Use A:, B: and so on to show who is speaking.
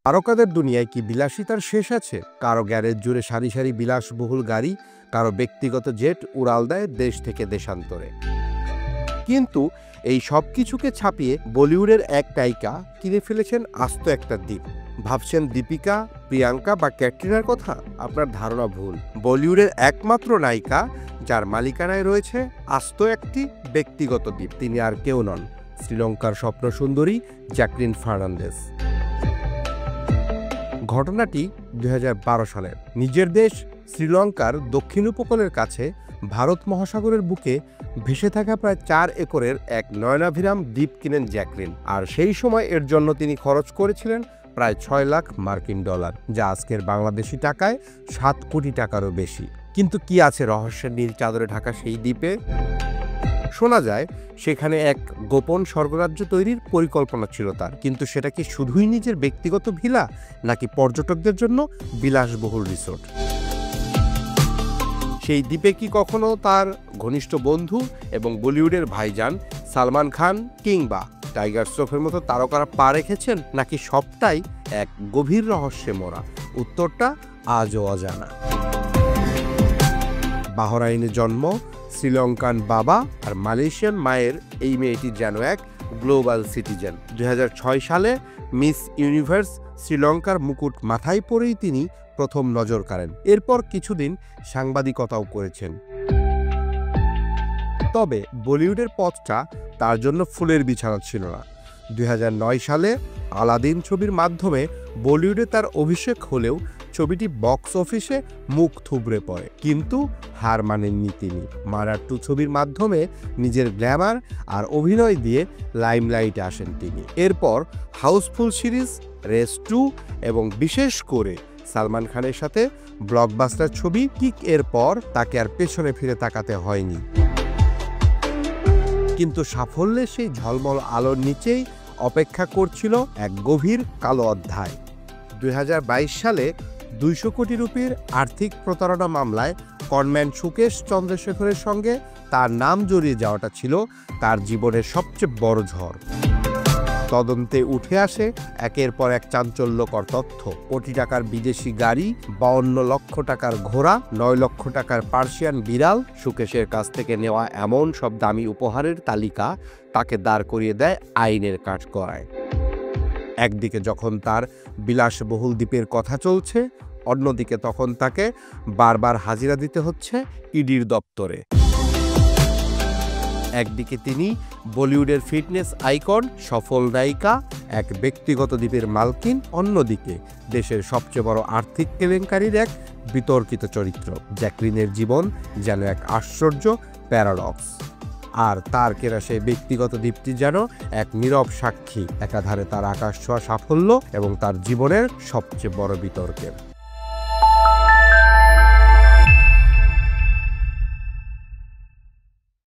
A: তারকাদের দুনিয়ায় কি বিলাসিতার শেষ আছে? কারো গ্যারেজ জুড়ে সারি সারি বিলাসবহুল গাড়ি, কারো ব্যক্তিগত জেট উড়াল দেয় দেশ থেকে দেশান্তরে। কিন্তু এই সব কিছুকে ছাপিয়ে বলিউডের এক নায়িকা কিনে ফেলেছেন আস্ত একটা দ্বীপ। ভাবছেন দীপিকা, প্রিয়াঙ্কা বা ক্যাটরিনার কথা? আপনার ধারণা ভুল। বলিউডের একমাত্র নায়িকা যার মালিকানায় রয়েছে আস্ত একটি ব্যক্তিগত দ্বীপ, তিনি আর কেউ নন, শ্রীলঙ্কার স্বপ্ন সুন্দরী জ্যাকলিন ফার্নান্দেজ। ঘটনাটি 2012 সালের। নিজের দেশ শ্রীলঙ্কার দক্ষিণ উপকূলের কাছে ভারত মহাসাগরের বুকে ভেসে থাকা প্রায় 4 একরের এক নয়নাভিরাম দ্বীপ কিনেন জ্যাকলিন। আর সেই সময় এর জন্য তিনি খরচ করেছিলেন প্রায় 6 লাখ মার্কিন ডলার, যা আজকের বাংলাদেশি টাকায় 7 কোটি টাকারও বেশি। কিন্তু কি আছে রহস্যের নীল চাদরে ঢাকা সেই দ্বীপে? শোনা যায় সেখানে এক গোপন স্বর্গরাজ্য তৈরির পরিকল্পনা ছিল তার। কিন্তু সেটা কি শুধুই নিজের ব্যক্তিগত ভিলা, নাকি পর্যটকদের জন্য বিলাসবহুল রিসোর্ট? সেই দ্বীপে কি কখনো তার ঘনিষ্ঠ বন্ধু এবং বলিউডের ভাইজান সালমান খান কিংবা টাইগার শ্রফের মতো তারকারা পা রেখেছেন, নাকি সবটাই এক গভীর রহস্যে মোড়া? উত্তরটা আজও অজানা। বাহরাইনে জন্ম, শ্রীলঙ্কান বাবা আর মালয়েশিয়ান মায়ের এই মেয়েটি যেন এক গ্লোবাল সিটিজেন। 2006 সালে মিস ইউনিভার্স শ্রীলঙ্কার মুকুট মাথায় পরেই তিনি প্রথম নজর কাড়েন। এরপর কিছুদিন সাংবাদিকতাও করেছেন। তবে বলিউডের পথটা তার জন্য ফুলের বিছানা ছিল না। 2009 সালে আলাদিন ছবির মাধ্যমে বলিউডে তার অভিষেক হলেও ছবিটি বক্স অফিসে মুখ থুবড়ে পড়ে। কিন্তু হার মানেননি তিনি। মারার 2 ছবির মাধ্যমে নিজের গ্ল্যামার আর অভিনয় দিয়ে লাইমলাইটে আসেন তিনি। এরপর হাউসফুল সিরিজ, রেস 2 এবং বিশেষ করে সালমান খানের সাথে ব্লকবাস্টার ছবি কিক এর পর তাকে আর পেছনে ফিরে তাকাতে হয়নি। কিন্তু সাফল্যের সেই ঝলমল আলোর নিচেই অপেক্ষা করছিল এক গভীর কালো অধ্যায়। 2022 সালে 200 কোটি রুপির আর্থিক প্রতারণা মামলায় কনম্যান সুকেশ চন্দ্রশেখরের সঙ্গে তার নাম জড়িয়ে যাওয়াটা ছিল তার জীবনের সবচেয়ে বড় ঝড়। তদন্তে উঠে আসে একের পর এক চাঞ্চল্যকর তথ্য। কোটি টাকার বিদেশি গাড়ি, 52 লক্ষ টাকার ঘোড়া, 9 লক্ষ টাকার পার্সিয়ান বিড়াল। সুকেশের কাছ থেকে নেওয়া এমন সব দামি উপহারের তালিকা তাকে দাঁড় করিয়ে দেয় আইনের কাঠগড়ায়। একদিকে যখন তার বিলাসবহুল দ্বীপের কথা চলছে, অন্যদিকে তখন তাকে বারবার হাজিরা দিতে হচ্ছে ইডির দপ্তরে। একদিকে তিনি বলিউডের ফিটনেস আইকন, সফল নায়িকা, এক ব্যক্তিগত দ্বীপের মালকিন, অন্যদিকে দেশের সবচেয়ে বড় আর্থিক কেলেঙ্কারির এক বিতর্কিত চরিত্র। জ্যাকলিনের জীবন যেন এক আশ্চর্য প্যারাডক্স। আর তার কেনা সেই ব্যক্তিগত দ্বীপটি যেন এক নীরব সাক্ষী, একাধারে তার আকাশ ছোঁয়া সাফল্য এবং তার জীবনের সবচেয়ে বড় বিতর্কের।